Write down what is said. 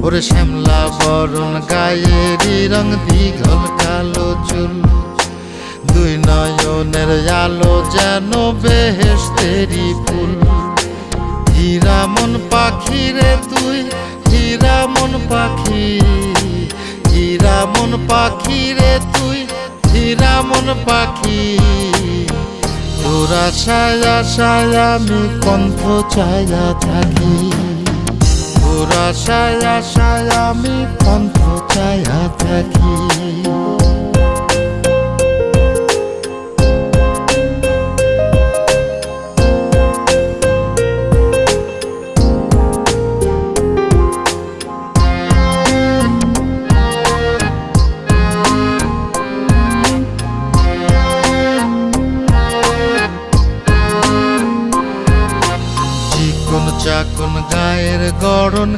ওরে শ্যামলা বরণ গায়েরই রং, দীঘল কালো চুল, দুই নয়নের আলো যেন বেহেশতেরি ফুল। হীরা মন পাখি রে তুই, হীরা মন পাখি, হীরা মন পাখি রে তুই, হীরা মন পাখি। তোর আশায় আশায় আমি কণ্ঠ চাইয়া থাকি, তোর আশায় আশায় আমি কণ্ঠ চাইয়া থাকি। চাকন গায়ের গড়ন,